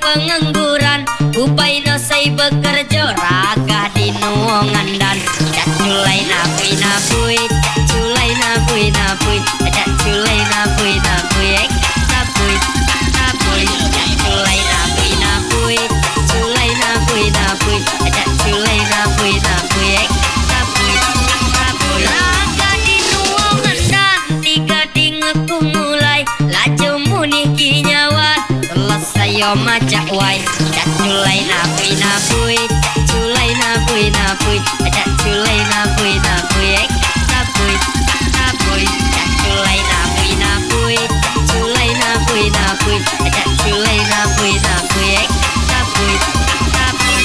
Pengangguran upaina say bekerja raga di nuangan dan dak culai napui napui dak culai napui napui dak culai napui napui napui napui dak culai napui napui culai napui napui dak culai napui napui napui napui raga di nuangan dan tiga dingku mulai laju muni kinyawan sayo macak wai dak culai napui napui dak culai napui napui dak culai napui napui napui napui dak culai napui napui culai napui napui dak culai napui napui napui napui.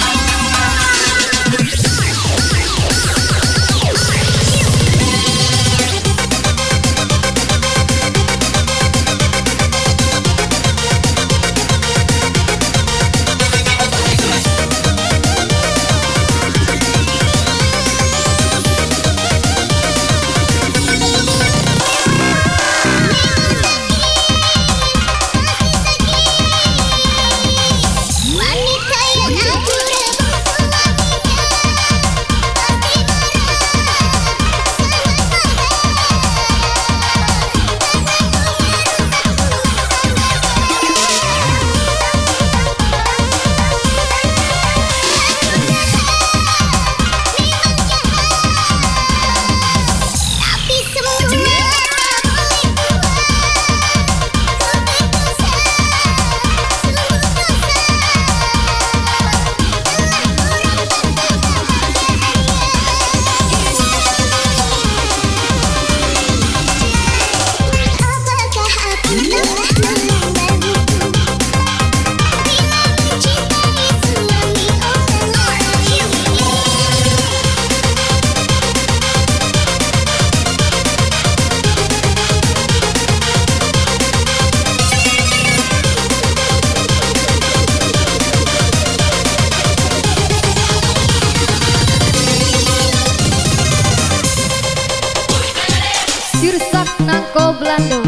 Sirsak nangko Belando,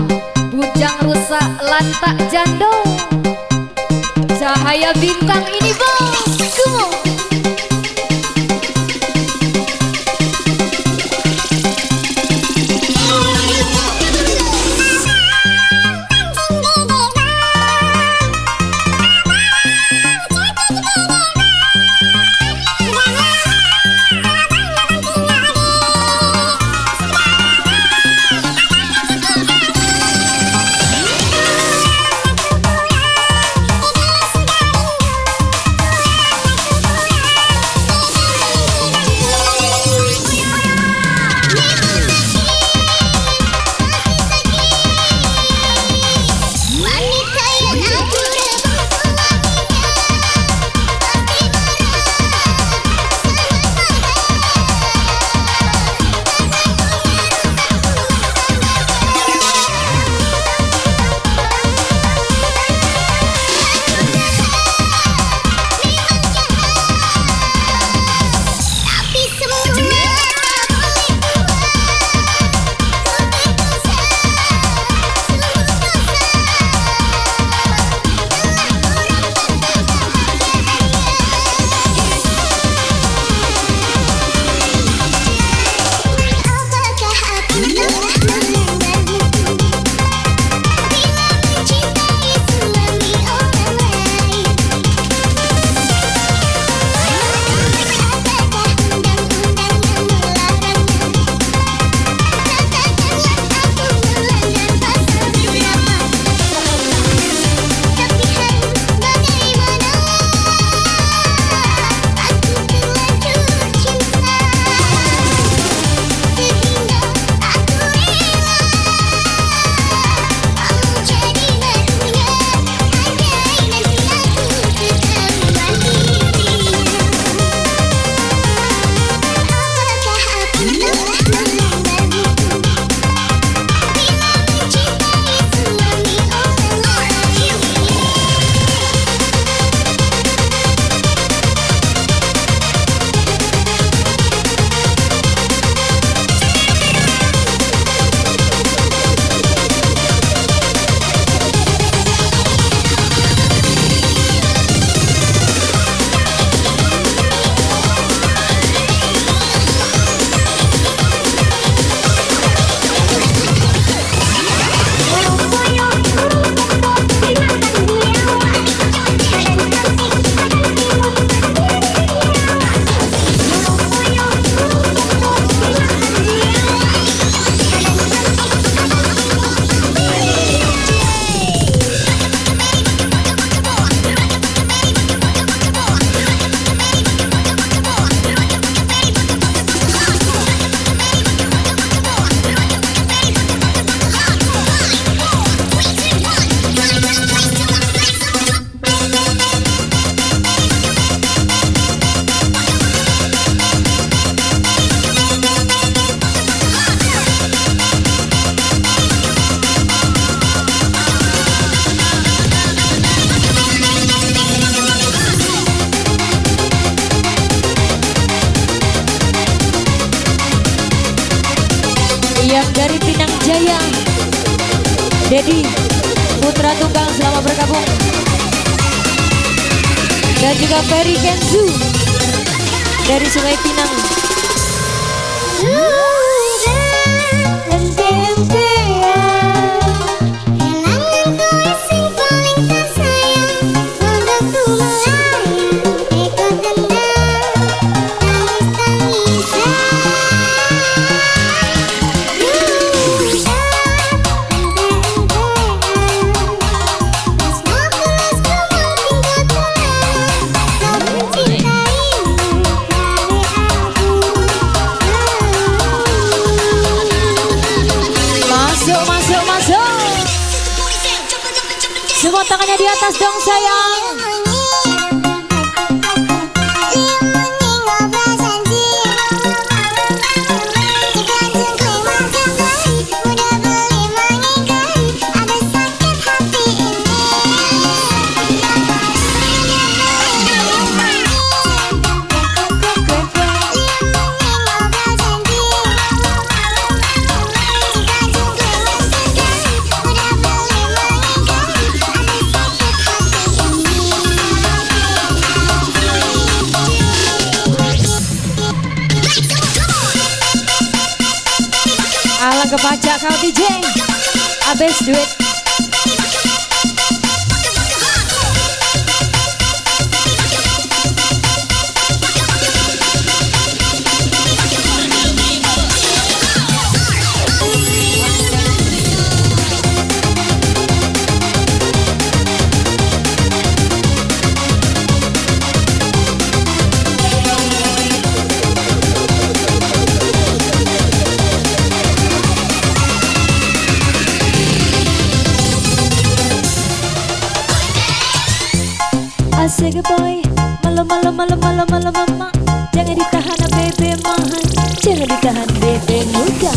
bujang rusak lantak jando. Cahaya bintang ini bos, kumo. dari Pinang Jaya, Dedi Putra Tunggal selamat bergabung. Dan juga Ferry Kenzu dari Sungai Pinang. Semua tangannya di atas dong sayang. Alang kebaca kau DJ abis duit. Asik boy, malam mama, jangan ditahan bebe mahal, jangan ditahan bebe muda.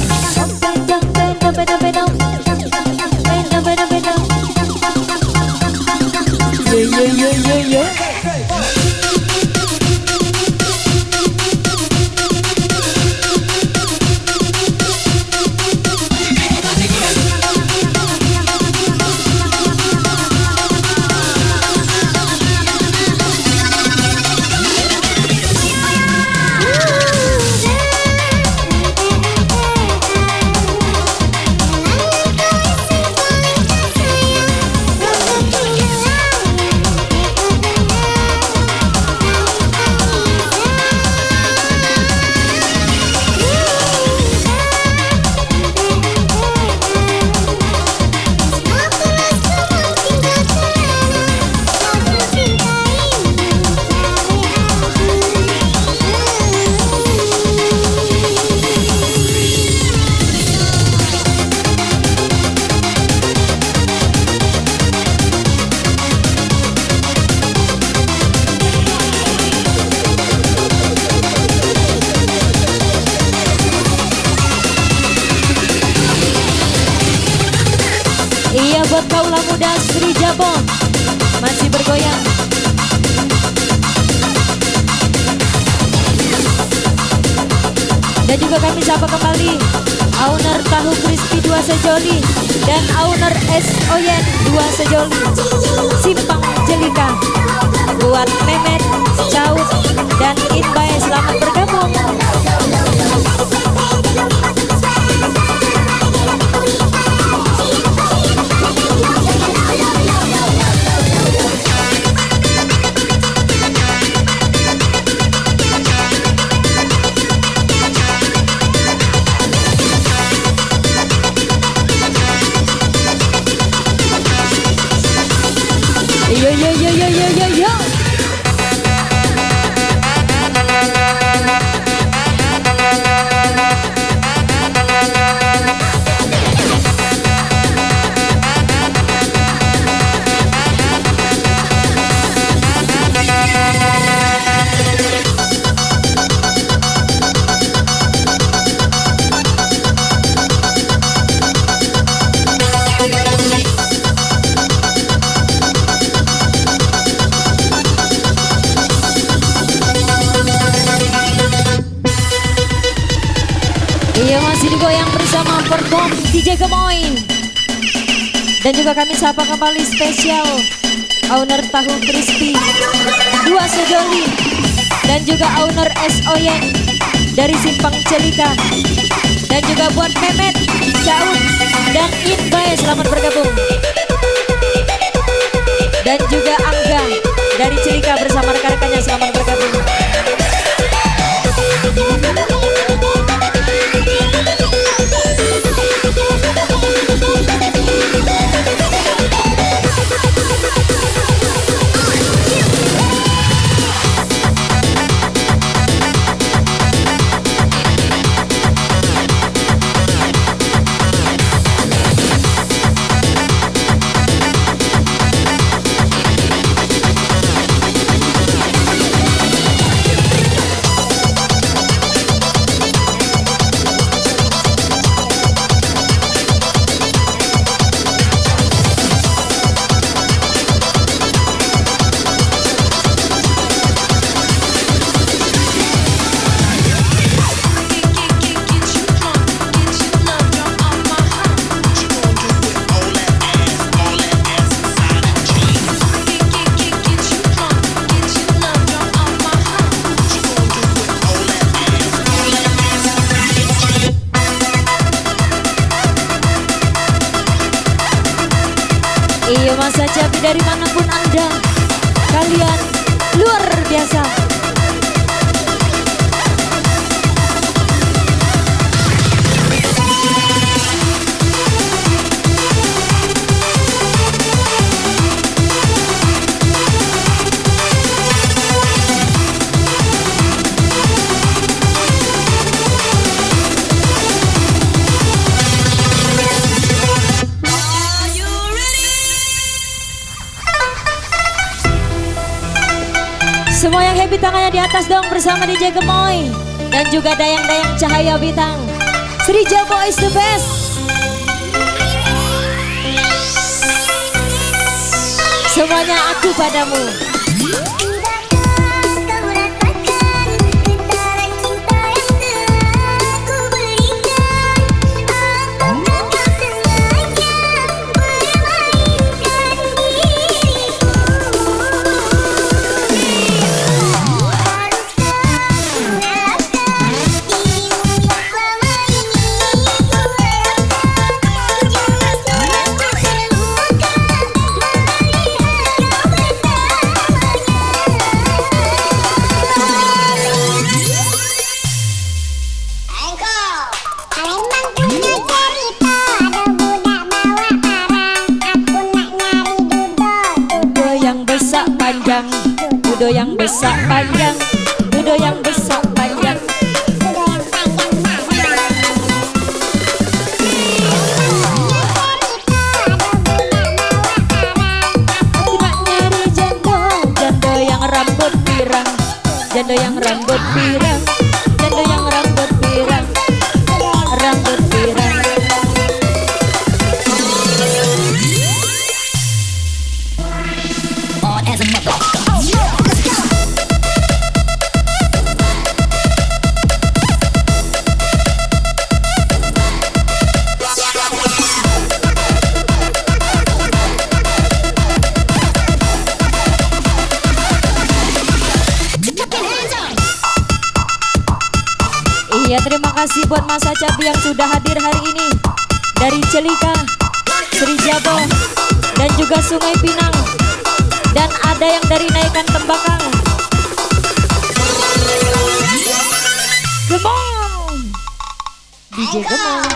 Yeah. Iya buat kaulah muda Sri Jabon masih bergoyang. Dan juga kami sapa kembali owner Tahu Crispy 2 Sejoli dan owner Es Oyen 2 Sejoli Simpang Jelika. Buat Memet, Caut dan Inbay selamat bergabung. Yo. perform DJ Gemoy. Dan juga kami sapa kembali spesial owner tahu crispy 2 sejoli dan juga owner SOYN dari Simpang Celika. Dan juga buat Mehmet, Jaun, dan Inbay selamat bergabung. Dan juga Angga dari Celika bersama rekan-rekannya selamat bergabung. Iya Mas Cabi dari manapun Anda, kalian luar biasa. Semua yang happy tangannya di atas dong bersama DJ Gemoy. Dan juga dayang-dayang cahaya bintang Sri Jabo is the best. Semuanya aku padamu. Dudo yang besar panjang, dudo yang besar panjang. Tidak nyari jando, jando yang rambut pirang, jando yang rambut pirang, jando yang rambut pirang, rambut pirang. Iya, terima kasih buat Mas Cabi yang sudah hadir hari ini dari Celika, Sri Jabo, dan juga Sungai Pinang, dan ada yang dari Naikan Tembakang. Gemong, DJ Gemong.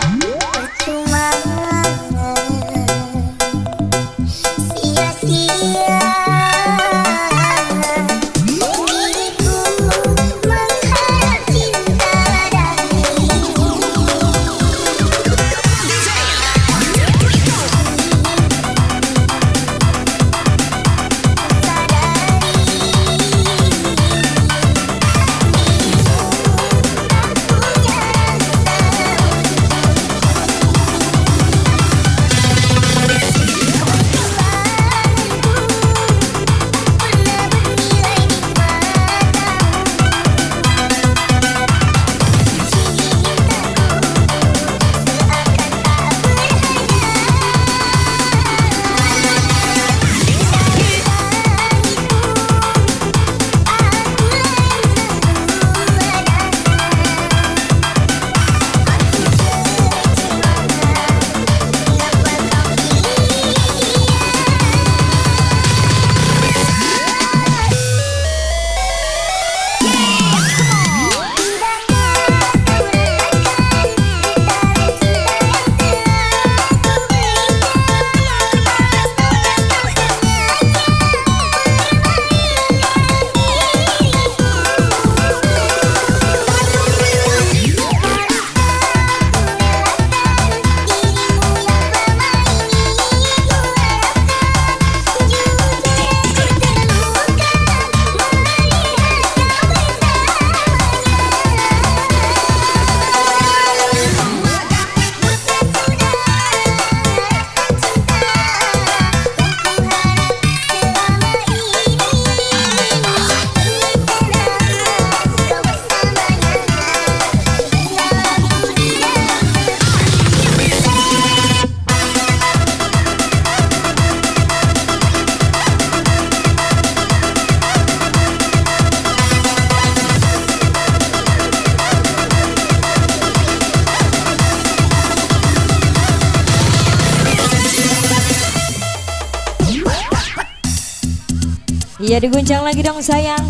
Ya diguncang lagi dong sayang.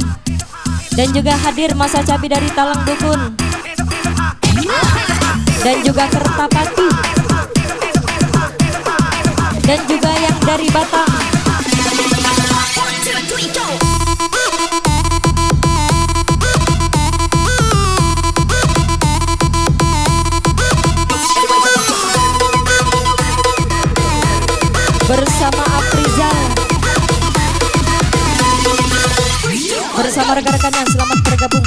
Dan juga hadir Masa Cabi dari Talang Dukun. Dan juga Kertapati. Dan juga yang dari Batam. Bersama Aprizal, bersama rekan-rekannya, selamat bergabung.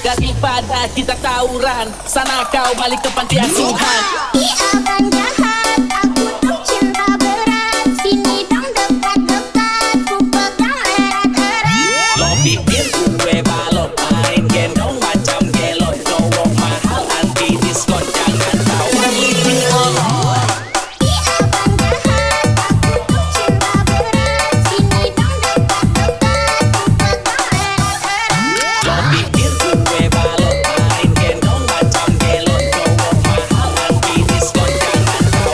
Daripada kita tawuran, sana kau balik ke panti asuhan. Abang jahat, aku tuh cinta berat. Sini dong dekat-dekat, ku pegang erat-erat. Lo pikir gue balok main gendong macam gelot, cowok mahal anti diskon, jangan tawar ini olor. Abang jahat, aku tuh cinta berat. Sini dong dekat-dekat, ku pegang erat-erat. Lo pikir gue balok main gendong macam gelot, cowok mahal anti diskon, jangan tawar.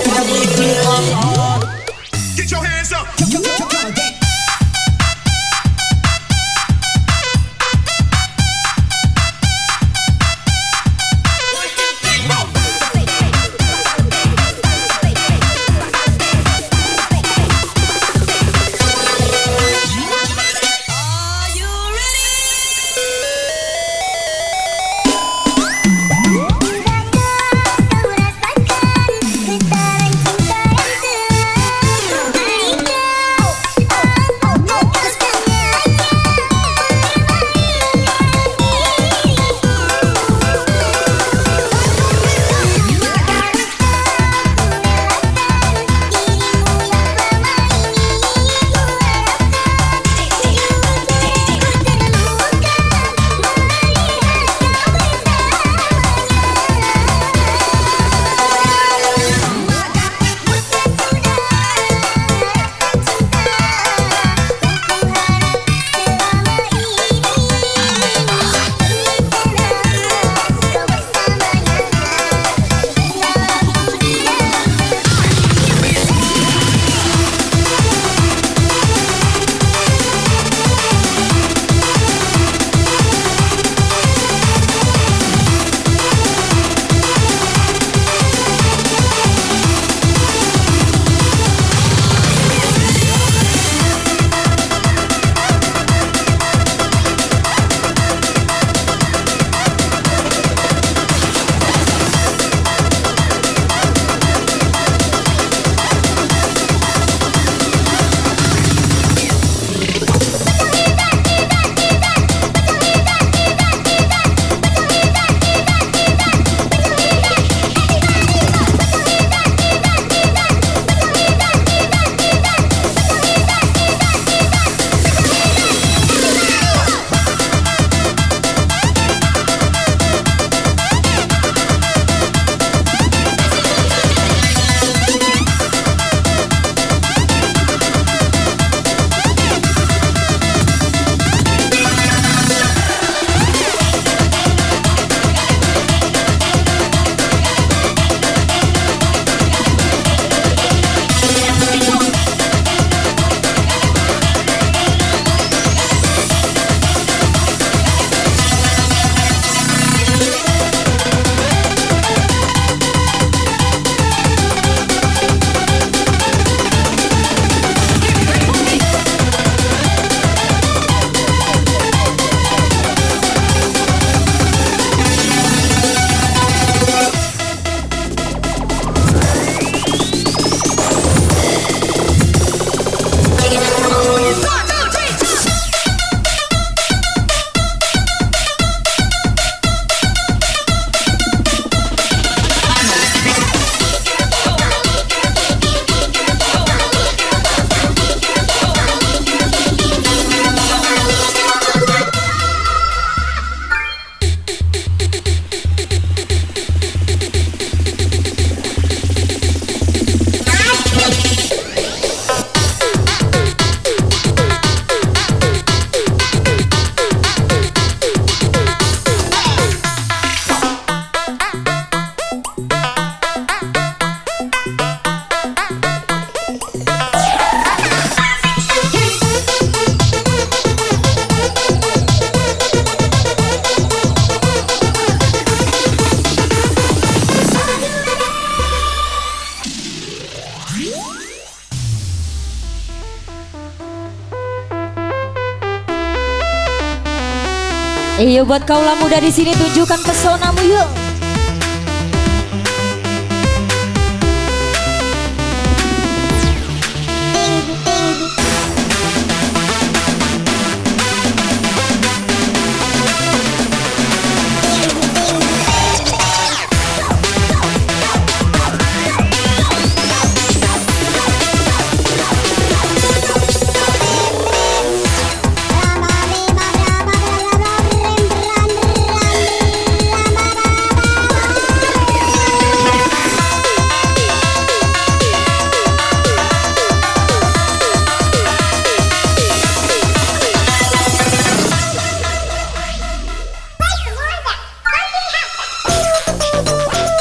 Iya buat kaulah muda di sini tunjukkan pesonamu yuk.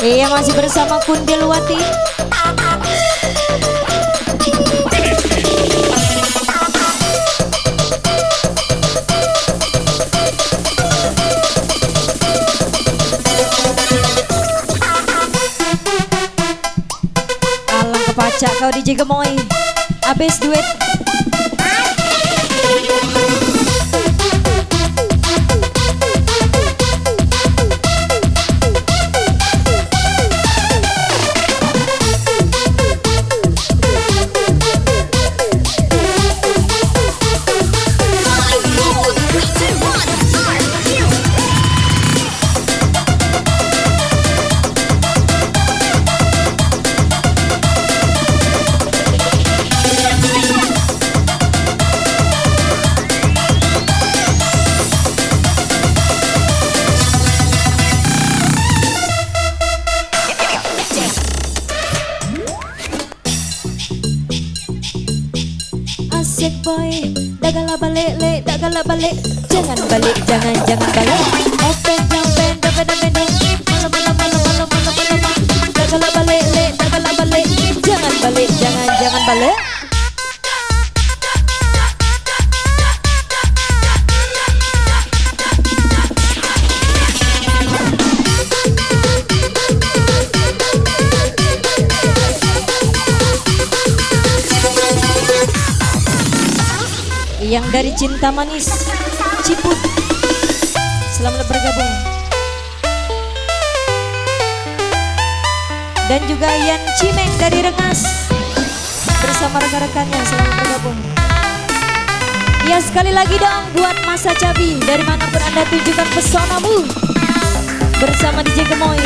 Iya masih bersama Kundelwati. Alang kepacak kau DJ Gemoy. Abis duet. Asik boy, dagala balik, dagala balik, jangan balik, jangan balik. Open jampen, dapat malam, dagala balik, dagala balik, jangan balik, jangan balik. Yang dari Cinta Manis Ciput, selamat bergabung. Dan juga Yan Cimeng dari Rengas bersama rekan-rekannya, selamat bergabung. Ya sekali lagi dong buat Masa Cabi, dari manapun Anda tunjukkan pesonamu bersama DJ Gemoy.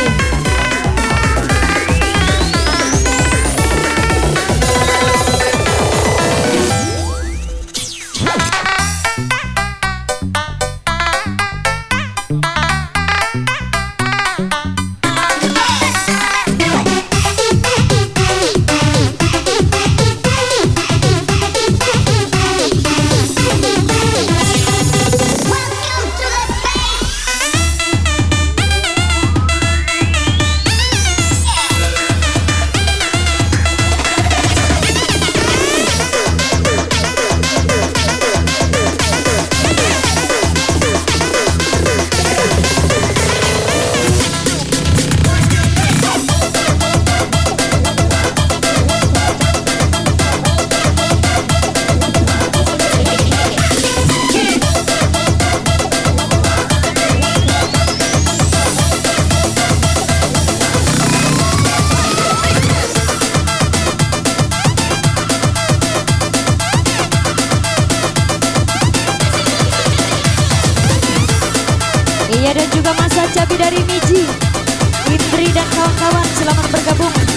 Iya dan juga Masa Cabi dari Miji, Indri dan kawan-kawan, selamat bergabung.